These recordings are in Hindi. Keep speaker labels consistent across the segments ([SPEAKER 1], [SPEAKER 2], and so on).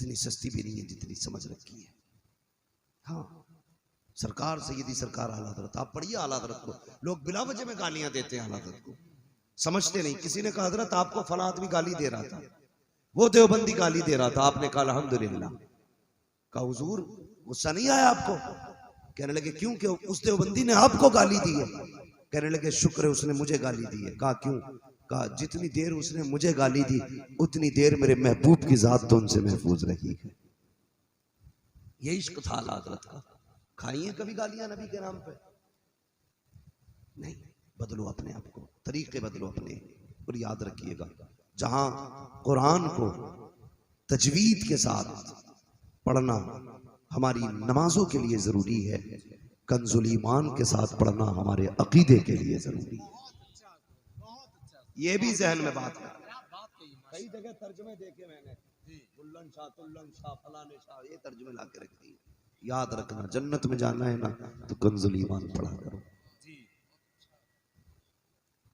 [SPEAKER 1] इतनी सस्ती भी नहीं है जितनी समझ रखी है। हाँ, सरकार सैयदी सरकार आला हज़रत, आप पढ़िए आला हज़रत को, लोग बिला वजह में गालियां देते हैं आला हज़रत को, समझते नहीं। किसी ने कहा हज़रत आपको फला आदमी गाली दे रहा था, वो देवबंदी गाली दे रहा था, आपने कहा अल्हम्दुलिल्लाह। कहा हुजूर गुस्सा नहीं आया आपको? कहने लगे क्यों, क्यों उस देवबंदी ने आपको गाली दी है? कहने लगे शुक्र है उसने मुझे गाली दी है। कहा क्यों? कहा जितनी देर उसने मुझे गाली दी उतनी देर मेरे महबूब की जात तो उनसे महफूज रही है। ये इश्क था आला हज़रत का। खाइए कभी गालियां नबी के नाम पे? नहीं, बदलो अपने आप को, तरीके बदलो अपने। और याद रखिएगा, जहां कुरान को तजवीद के साथ पढ़ना हमारी नमाजों के लिए जरूरी है, कंजुल ईमान के साथ पढ़ना हमारे अकीदे के लिए जरूरी है। ये भी जहन में बात है। कई जगह तर्जुमे देखे मैंने, बुल्लन शाह तुल्लन शाह फलाने शाह, ये तर्जुमे ला के रखती है। याद रखना, जन्नत में जाना है ना तो कंजुल ईमान पढ़ा करो।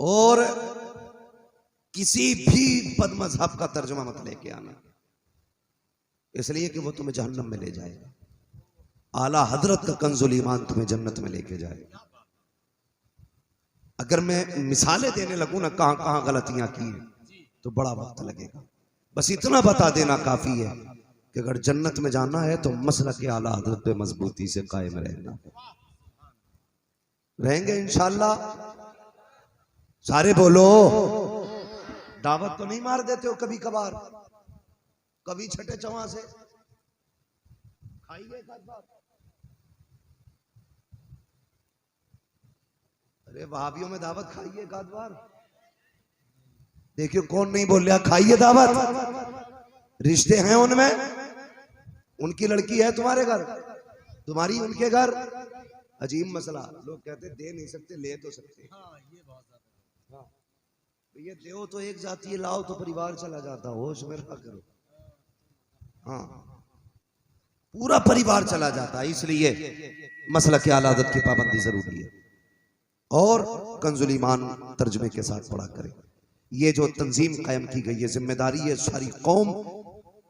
[SPEAKER 1] और किसी भी बद मजहब का तर्जुमा मत लेके आना, इसलिए कि वो तुम्हें जहन्नम में ले जाएगा। आला हजरत का कंजुल ईमान तुम्हें जन्नत में लेके जाएगा। अगर मैं मिसालें देने लगूं ना कहां कहां गलतियां की तो बड़ा वक्त लगेगा। बस इतना बता देना काफी है कि अगर जन्नत में जाना है तो मसलक आला हजरत पे मजबूती से कायम रहना। रहेंगे इंशाअल्लाह। सारे बोलो, दावत तो नहीं मार देते हो कभी कभार, कभी छठे चवा से खाइए एक बार। अरे वहाबियों में दावत खाइए एक बार। देखियो कौन नहीं बोल रहा, खाइए दावत। रिश्ते हैं उनमें, उनकी लड़की है तुम्हारे घर, तुम्हारी उनके घर। अजीब मसला, लोग कहते दे नहीं सकते ले तो सकते। हाँ, ये बहुत ज्यादा। हाँ, ये दो तो एक जाती है, लाओ तो परिवार चला जाता। होश में रहा करो। हाँ, पूरा परिवार चला जाता है। इसलिए मसला के आला हज़रत की पाबंदी जरूरी है। और कंजुल ईमान तर्जुमे के साथ पढ़ा करें। ये जो तंजीम कायम की गई है, जिम्मेदारी है सारी कौम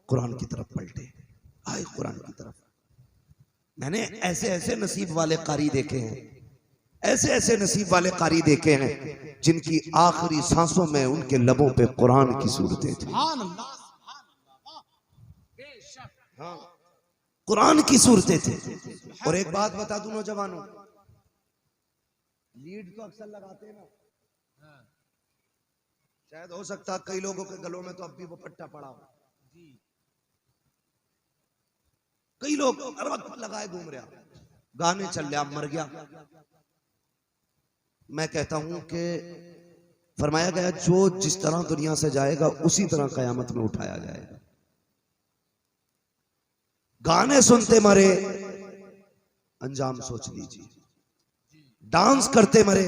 [SPEAKER 1] कुरान की तरफ पलटे, आए कुरान की तरफ। मैंने ऐसे ऐसे नसीब वाले कारी देखे हैं, ऐसे ऐसे नसीब वाले कारी देखे हैं जिनकी आखिरी सांसों में उनके लबों पे कुरान की सूरतें थी। हाँ, कुरान की सूरतें थी। और एक बात बता दूं नौजवानों, लीड तो अक्सर लगाते हैं ना, शायद हो सकता है कई लोगों के गलों में तो अब भी वो पट्टा पड़ा हो। कई लोग हर वक्त लगाए घूम रहे, गाने चल रहा, मर गया। मैं कहता हूं कि फरमाया गया जो जिस तरह दुनिया से जाएगा उसी तरह कयामत में उठाया जाएगा। गाने सुनते मरे, अंजाम सोच लीजिए। डांस करते मरे,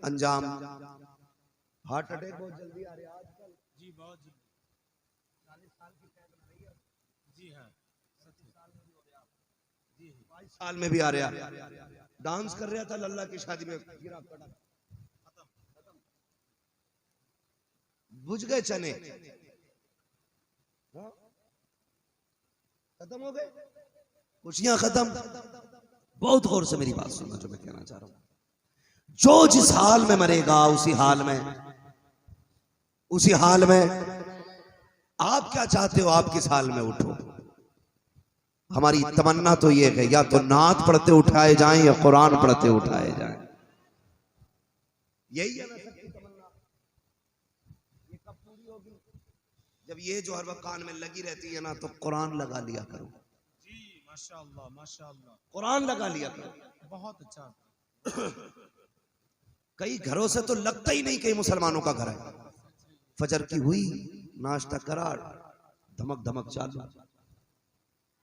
[SPEAKER 1] अंजाम हार्ट अटैक बहुत जल्दी आ रहे हैं आजकल। जी बहुत जी, 40 साल की कैद आ रही है। जी हाँ, 37 साल में भी हो गया। जी 22 साल में भी आ रहा। डांस कर रहा था लल्ला की शादी में, गिरा पड़ा, खत्म, बुझ गए चने, खत्म हो गए, खुशियां खत्म। बहुत गौर से मेरी बात सुनना जो मैं कहना चाह रहा हूं। जो जिस हाल में मरेगा उसी हाल में आप क्या चाहते हो, आप किस हाल में उठो। हमारी तमन्ना तो ये है या तो नात पढ़ते उठाए जाएं या कुरान पढ़ते उठाए जाएं। यही है ना सबकी तमन्ना। ये कब पूरी होगी? जब ये जो हर वक्त कान में लगी रहती है ना, तो कुरान लगा लिया करो। जी माशाअल्लाह माशाअल्लाह, कुरान लगा लिया करो, बहुत अच्छा। कई घरों से तो लगता ही नहीं कई मुसलमानों का घर है। फजर की हुई, नाश्ता करा, धमक धमक चालू,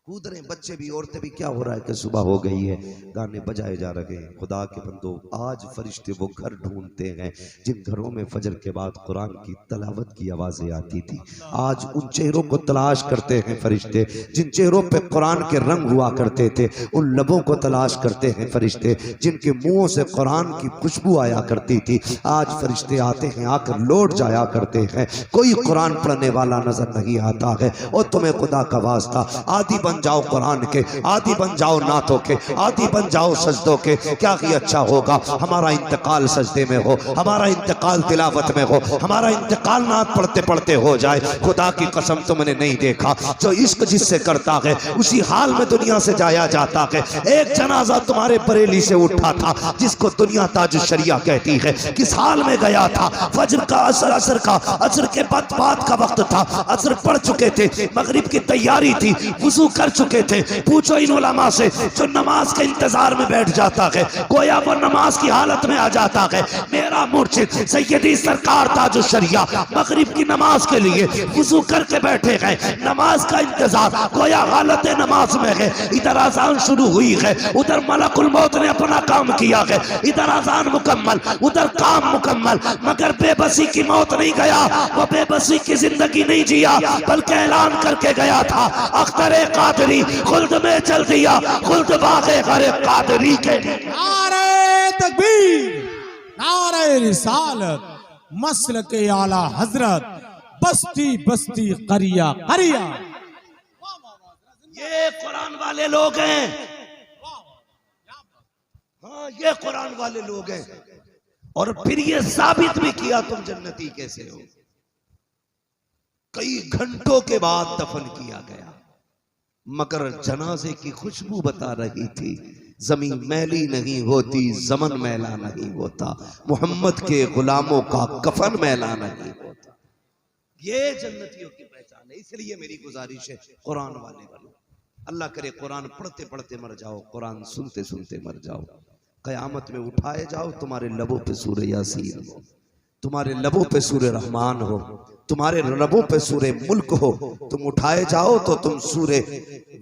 [SPEAKER 1] कूद रहे बच्चे भी औरतें भी। क्या हो रहा है कि सुबह हो गई है, गाने बजाए जा रहे हैं। खुदा के बंदो, आज फरिश्ते वो घर ढूंढते हैं जिन घरों में फजर के बाद कुरान की तलावत की आवाजें आती थी। आज उन चेहरों को तलाश करते हैं फरिश्ते जिन चेहरों पे कुरान के रंग हुआ करते थे। उन लबों को तलाश करते हैं फरिश्ते जिनके मुंहों से कुरान की खुशबू आया करती थी। आज फरिश्ते आते हैं, आकर लौट जाया करते हैं। कोई कुरान पढ़ने वाला नजर नहीं आता है। और तुम्हें खुदा का वास्ता, आदि बन जाओ कुरान के, आदि बन जाओ नातों के, आदि बन जाओ सजदों के। क्या ही अच्छा होगा हमारा इंतकाल सजदे में हो, हमारा इंतकाल तिलावत में हो, हमारा इंतकाल नात पढ़ते पढ़ते हो जाए। खुदा की कसम तुमने नहीं देखा जो इश्क जिससे करता है उसी हाल में दुनिया से जाया जाता है। एक जनाजा तुम्हारे बरेली से उठा था जिसको दुनिया ताज शरिया कहती है, किस हाल में गया था? फजर का असर का असर के बाद का वक्त था, असर पढ़ चुके थे, मगरिब की तैयारी थी, वुजू कर चुके थे। पूछो इन उलमा से जो नमाज के इंतजार में बैठ जाता है, गोया वो नमाज की हालत में आ जाता है। मेरा मुर्शिद सैयदी सरकार ताज शरिया मगरिब की नमाज के लिए वुजू करके बैठे हैं, नमाज का इंतजार, गोया हालत नमाज में है। इधर अजान शुरू हुई है, उधर मलकुल मौत ने अपना काम किया है। इधर अजान मुकम्मल, उधर काम मुकम्मल, मगर बेबसी की मौत नहीं गया, वो बेबसी की जिंदगी नहीं जिया, बल्कि ऐलान करके गया था अख्तरे कादरी खुल्द में चल दिया, खुल्द बागे गरे कादरी के।
[SPEAKER 2] नारे तकबीर, नारे रिसालत, मसल के आला हजरत, बस्ती बस्ती करिया करिया।
[SPEAKER 1] ये कुरान वाले लोग हैं। हाँ, ये कुरान वाले लोग हैं। और फिर ये साबित भी किया तुम जन्नती कैसे हो। कई घंटों के बाद दफन किया गया, मगर जनाजे की खुशबू बता रही थी जमीन मैली नहीं होती, जमन मैला नहीं होता, मोहम्मद के गुलामों का कफन मैला नहीं होता। ये जन्नतियों की पहचान है। इसलिए मेरी गुजारिश है कुरान वाले बनो। अल्लाह करे कुरान पढ़ते पढ़ते मर जाओ, कुरान सुनते सुनते मर जाओ, कयामत में उठाए जाओ, तुम्हारे लबों पे सूरे यासीन हो, तुम्हारे लबों पे सूरे रहमान हो, तुम्हारे लबों पे सूरे मुल्क हो। तुम उठाए जाओ तो तुम सूरे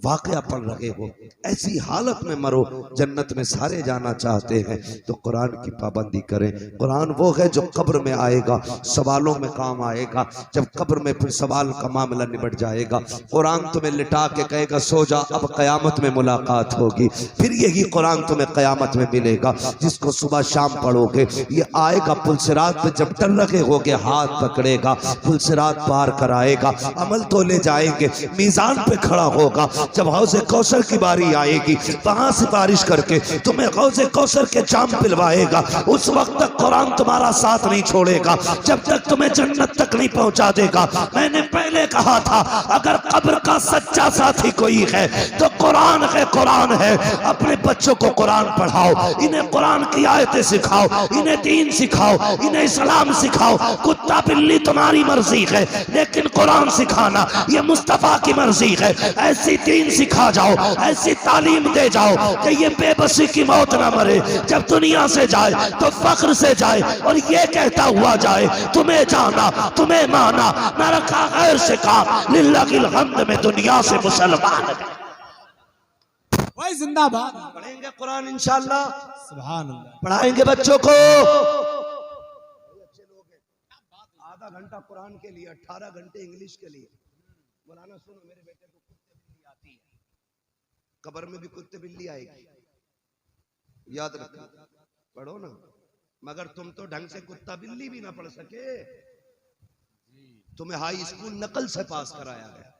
[SPEAKER 1] वाकया पढ़ रहे हो। ऐसी हालत में मरो। जन्नत में सारे जाना चाहते हैं तो कुरान की पाबंदी करें। कुरान वो है जो कब्र में आएगा, सवालों में काम आएगा। जब कब्र में फिर सवाल का मामला निबट जाएगा, कुरान तुम्हें लिटा के कहेगा सो जा, अब कयामत में मुलाकात होगी। फिर यही कुरान तुम्हें कयामत में मिलेगा जिसको सुबह शाम पढ़ोगे। ये आएगा पुलसिरात पे, जब डर रखे होगे हाथ पकड़ेगा, पुलसिरात पार कराएगा, अमल तो ले जाएंगे, मीजान पे खड़ा होगा। जब हौज़े कौसर की बारी आएगी, वहां सिफारिश करके तुम्हें हौज़े कौसर के जाम पिलवाएगा। उस वक्त तक कुरान तुम्हारा साथ नहीं छोड़ेगा, जब तक तुम्हें जन्नत तक नहीं पहुंचा देगा। मैंने पहले कहा था अगर कब्र का सच्चा साथी कोई है तो कुरान है, कुरान है। अपने बच्चों को कुरान पढ़ाओ, इन्हें कुरान की आयतें सिखाओ, इन्हें दीन सिखाओ, इन्हें इस्लाम सिखाओ। कुत्ता बिल्ली तुम्हारी मर्जी है, लेकिन कुरान सिखाना ये मुस्तफा की मर्जी है। ऐसी दीन सिखा जाओ, ऐसी तालीम दे जाओ कि ये बेबसी की मौत ना मरे। जब दुनिया से जाए तो फख्र से जाए और ये कहता हुआ जाए तुम्हें जाना, तुम्हें माना, न रखा गैर से काम, लिल्लाहिल हम्द में दुनिया से मुसलमान।
[SPEAKER 2] वही जिंदाबाद।
[SPEAKER 1] पढ़ेंगे कुरान इंशाअल्लाह,
[SPEAKER 2] सुभान अल्लाह।
[SPEAKER 1] पढ़ाएंगे बच्चों को। आधा घंटा कुरान के लिए, 18 घंटे इंग्लिश के लिए। मौलाना सुनो, मेरे बेटे को कुत्ते बिल्ली आती है, कब्र में भी कुत्ते बिल्ली आएगी, याद रखो, पढ़ो ना। मगर तुम तो ढंग से कुत्ता बिल्ली भी ना पढ़ सके। तुम्हें हाई स्कूल नकल से पास कराया गया,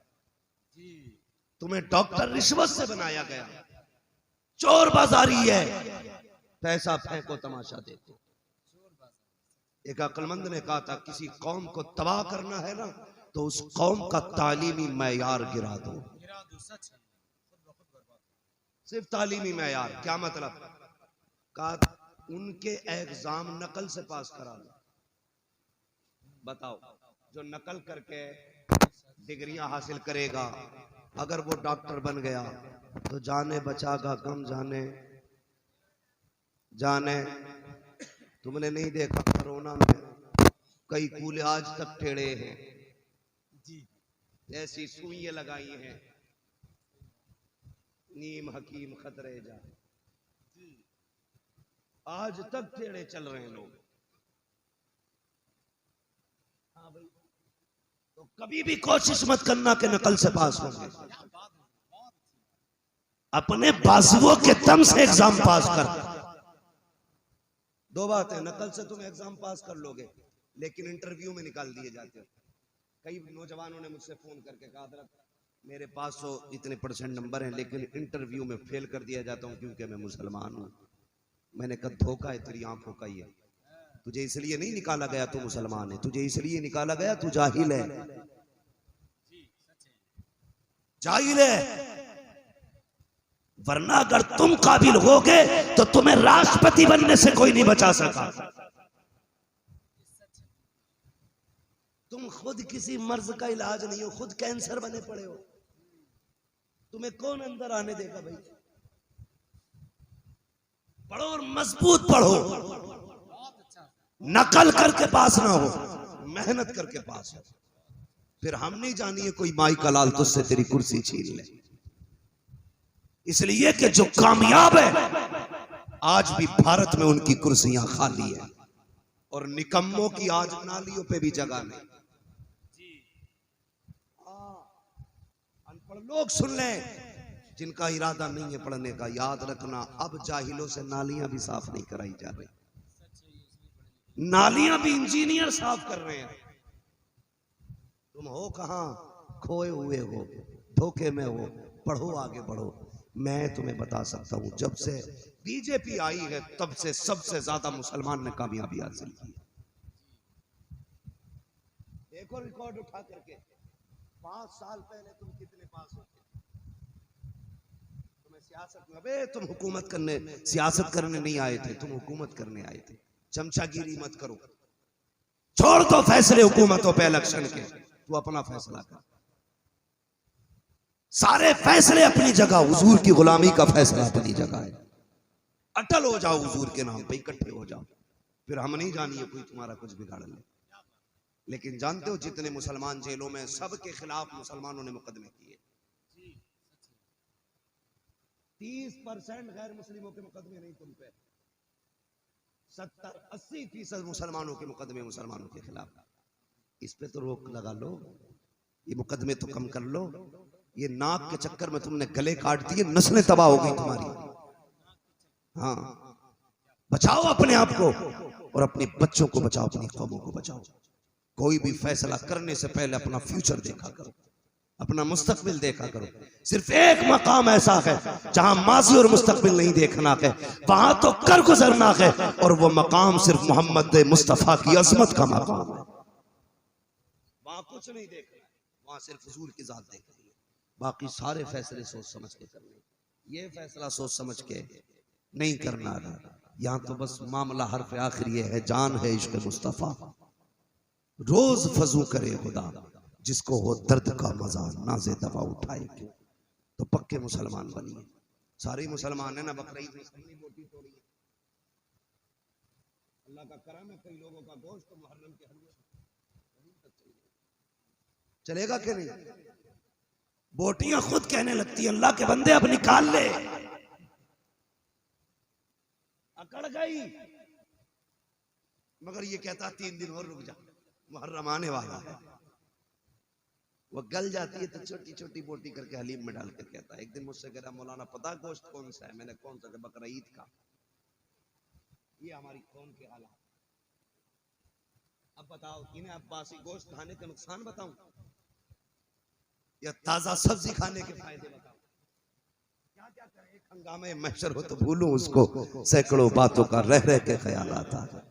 [SPEAKER 1] तुम्हें डॉक्टर रिश्वत से बनाया गया, चोर बाजारी है, पैसा फेंको तमाशा देखो। एक अक्लमंद ने कहा था किसी कौम को तबाह करना है ना तो उस कौम का तालीमी मैयार गिरा दो। सिर्फ तालीमी मैयार। क्या मतलब? कहा उनके एग्जाम नकल से पास करा दो। बताओ, जो नकल करके डिग्रियां हासिल करेगा, अगर वो डॉक्टर बन गया तो जाने बचागा गम जाने जाने। तुमने नहीं देखा कोरोना में कई कूले आज तक टेढ़े हैं, ऐसी सुइयां लगाई हैं, नीम हकीम खतरे जा, आज तक टेढ़े चल रहे हैं लोग। हाँ भाई, तो कभी भी कोशिश मत करना कि नकल से पास होंगे। अपने बाजुओं के दम से एग्जाम पास कर। दो बातें, नकल से तुम एग्जाम पास कर लोगे लेकिन इंटरव्यू में निकाल दिए जाते हो। कई नौजवानों ने मुझसे फोन करके कहा, हज़रत मेरे पास तो इतने % नंबर हैं लेकिन इंटरव्यू में फेल कर दिया जाता हूं क्योंकि मैं मुसलमान हूं। मैंने कहा धोखा है, तेरी आंखों का ही है। तुझे इसलिए नहीं निकाला गया तू मुसलमान है, तुझे इसलिए निकाला गया तू जाहिल है, जाहिल है। वरना अगर तुम काबिल होगे तो तुम्हें राष्ट्रपति बनने से कोई नहीं बचा सका। तुम खुद किसी मर्ज का इलाज नहीं हो, खुद कैंसर बने पड़े हो, तुम्हें कौन अंदर आने देगा भाई। पढ़ो और मजबूत पढ़ो, नकल करके पास ना हो, मेहनत करके पास हो। फिर हम नहीं जानिए कोई माई का लाल तुझसे तेरी कुर्सी छीन ले। इसलिए कि जो कामयाब है आज भी भारत में उनकी कुर्सियां खाली है और निकम्मों की आज नालियों पे भी जगह नहीं। अनपढ़ लोग सुन लें जिनका इरादा नहीं है पढ़ने का, याद रखना अब जाहिलों से नालियां भी साफ नहीं कराई जा रही, नालियां भी इंजीनियर साफ कर रहे हैं। तुम हो कहां, खोए हुए हो, धोखे में हो, पढ़ो आगे बढ़ो। मैं तुम्हें बता सकता हूं जब से बीजेपी आई है तब से सबसे ज्यादा मुसलमान ने कामयाबी हासिल की। देखो रिकॉर्ड उठा करके 5 साल पहले तुम कितने पास होते। तुम्हें सियासत में, अबे तुम हुकूमत करने, सियासत करने नहीं आए थे, तुम हुकूमत करने आए थे। चमचागिरी मत करो, छोड़ दो फैसले हुकूमतों पे इलेक्शन के, तू अपना फैसला कर। सारे फैसले अपनी जगह, हुजूर की गुलामी का फैसला अपनी जगह है। अटल हो जाओ हुजूर के नाम पे, इकट्ठे हो जाओ, फिर हम नहीं जानिए कोई तुम्हारा कुछ बिगाड़ ले। लेकिन जानते हो जितने मुसलमान जेलों में, सबके खिलाफ मुसलमानों ने मुकदमे किए। 30% गैर मुस्लिमों के मुकदमे नहीं तुम पे, 70-80% मुसलमानों के मुकदमे मुसलमानों के खिलाफ। इस पे तो रोक लगा लो, ये मुकदमे तो कम कर लो। ये नाक के चक्कर में तुमने गले काट दिए, नस्लें तबाह हो गई तुम्हारी। हाँ, बचाओ अपने आप को और अपने बच्चों को बचाओ, अपनी कौमों को बचाओ। कोई भी फैसला करने से पहले अपना फ्यूचर देखा करो, अपना मुस्तकबिल देखा करो। सिर्फ एक मकाम ऐसा है जहां माजी और मुस्तकबिल नहीं देखना है, वहां तो कर गुजरना है, और वो मकाम सिर्फ मोहम्मद मुस्तफा की अजमत का मकाम है। वहां कुछ नहीं देखना, वहां सिर्फ हुजूर की जात देखनी है। बाकी सारे फैसले सोच समझ के करने। ये फैसला सोच समझ के नहीं करना है, यहाँ तो बस मामला हर्फ आखिर ये है, जान है इश्क मुस्तफा, रोज फजू करे खुदा, जिसको हो दर्द का मजा नाज़े दवा उठाए क्यों। तो पक्के मुसलमान बनिए। सारे मुसलमान है ना, बकरीद में सबने बोटी तोड़ी है। अल्लाह का करम है, कई लोगों का गोश्त तो मुहर्रम के हलवे चलेगा कि नहीं। बोटियां खुद कहने लगती है, अल्लाह के बंदे अब निकाल ले, अकड़ गई। मगर ये कहता 3 दिन और रुक जा, मुहर्रम आने वाला है। वो गल जाती है तो छोटी छोटी बोटी करके हलीम में डाल कर कहता है। एक दिन मुझसे कह रहा, मौलाना पता गोश्त कौन सा है? मैंने कौन सा? बकरा ईद का। ये हमारी कौम के हालात। अब बताओ, इन्हें अब्बासी गोश्त खाने का नुकसान बताऊं या ताजा सब्जी खाने के फायदे बताऊं? क्या क्या करें, एक हंगामे महशर हो तो भूलूं उसको, सैकड़ों बातों का रह रह के ख्याल आता है।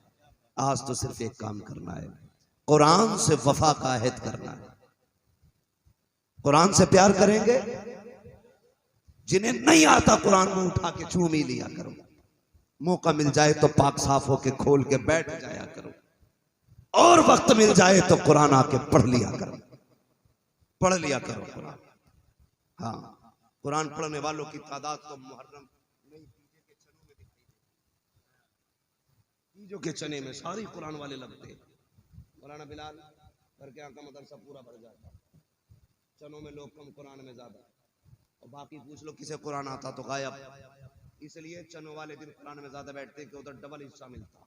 [SPEAKER 1] आज तो सिर्फ एक काम करना है, कुरान से वफा का अहद करना है। कुरान से प्यार करेंगे, जिन्हें नहीं आता कुरान में उठा के चूम ही लिया करो। मौका मिल जाए तो पाक साफ होके खोल के बैठ जाया करो, और वक्त मिल जाए तो कुरान आके पढ़ लिया करो, पढ़ लिया करो कुरान। हाँ, कुरान पढ़ने वालों की तादाद तो मुहर्रम नहीं, तीजों के चने में सारी कुरान वाले लगते हैं। मौलाना बिलाल घर के यहाँ का मदरसा पूरा भर जाता, चनों में लोग कम, कुरान में ज्यादा। और बाकी पूछ लो किसे कुरान आता तो गायब। इसलिए चनों वाले दिन कुरान में ज्यादा बैठते कि उधर डबल हिस्सा मिलता।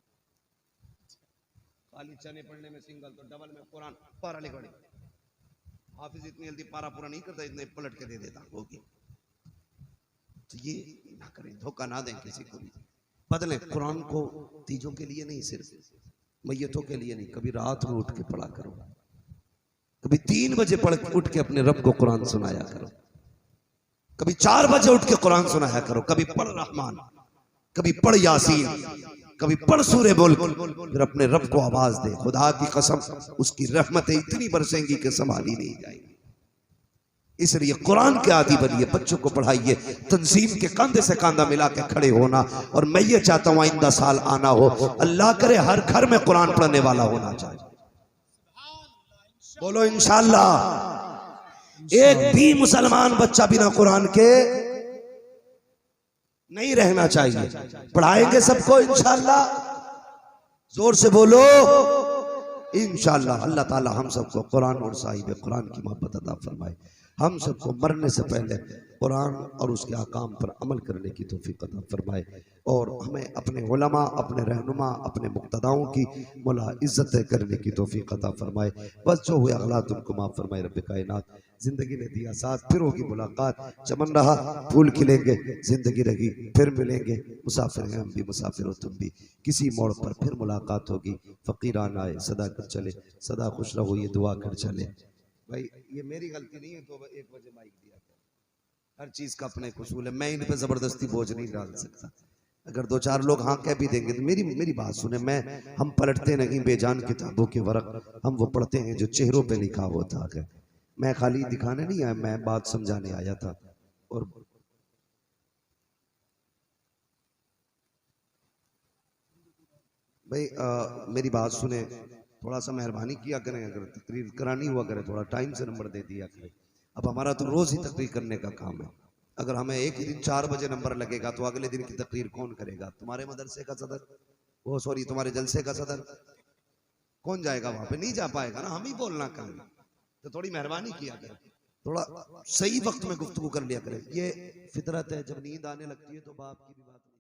[SPEAKER 1] खाली चने पढ़ने में सिंगल, तो डबल में कुरान पारा लिख पड़े। हाफिज इतनी जल्दी पारा पूरा नहीं करता, इतने पलट के दे देता होगी। तो ये ना करें, धोखा ना दें किसी को भी। बदलें कुरान को तीजों के लिए नहीं, सिर्फ मैयतों के लिए नहीं। कभी रात में उठ के पढ़ा करो, कभी 3 बजे उठ के अपने रब को कुरान सुनाया करो, कभी 4 बजे उठ के कुरान सुनाया करो, कभी पढ़ रहमान, कभी पढ़ यासीन, कभी पढ़ सूरे बोल, फिर अपने रब को आवाज दे। खुदा की कसम उसकी रहमतें इतनी बरसेंगी कि संभाली नहीं जाएगी। इसलिए कुरान के आदि बनिए, बच्चों को पढ़ाइए, तंजीम के कंधे से कंधा मिला के खड़े होना। और मैं ये चाहता हूं आइंदा साल आना हो, अल्लाह करे हर घर में कुरान पढ़ने वाला होना चाहिए। बोलो इंशाअल्लाह। एक भी मुसलमान बच्चा बिना कुरान के नहीं रहना चाहिए। पढ़ाएंगे सबको इंशाअल्लाह, जोर से बोलो इंशाअल्लाह। अल्लाह ताला हम सबको कुरान और साहिब कुरान की मोहब्बत अता फरमाए। हम सबको मरने से पहले कुरान और उसके अहकाम पर अमल करने की तौफीक अता फरमाए। और हमें अपने उलमा, अपने रहनुमा, अपने मुक्तदाओं की मौला इज्जत करने की तौफीक अता फरमाए। बस जो हुए अगलात उनको माफ़ फरमाए रब्बे कायनात। जिंदगी ने दिया साथ, फिर होगी मुलाकात। चमन रहा फूल खिलेंगे, जिंदगी रही फिर मिलेंगे। मुसाफिर हैं हम भी, मुसाफिर हो तुम भी, किसी मोड़ पर फिर मुलाकात होगी। फकीरान आए सदा कर चले, सदा खुश रहो ये दुआ कर चले। भाई ये मेरी गलती नहीं है तो 1 बजे माइक दिया। हर चीज का अपने उसूल है, मैं इन पे जबरदस्ती बोझ नहीं डाल सकता। अगर 2-4 लोग हाँ कह भी देंगे तो मेरी बात सुने। हम पलटते नहीं बेजान किताबों के वरक, हम वो पढ़ते हैं जो चेहरों पे लिखा होता है। मैं खाली दिखाने नहीं आया, मैं बात समझाने आया था। और भाई मेरी बात सुने, थोड़ा सा मेहरबानी किया करें। अगर तकरीर करानी हुआ करे थोड़ा टाइम से नंबर दे दिया करें। अब हमारा तो रोज ही तकरीर करने का काम है। अगर हमें एक ही दिन 4 बजे नंबर लगेगा तो अगले दिन की तकरीर कौन करेगा? तुम्हारे मदरसे का सदर, वो सॉरी तुम्हारे जलसे का सदर कौन जाएगा वहां पे? नहीं जा पाएगा ना, हम ही बोलना कल। तो थोड़ी मेहरबानी किया करें, थोड़ा सही वक्त में गुफ्तगू कर लिया करें। ये फितरत है, जब नींद आने लगती है तो बाप की भी बात नहीं।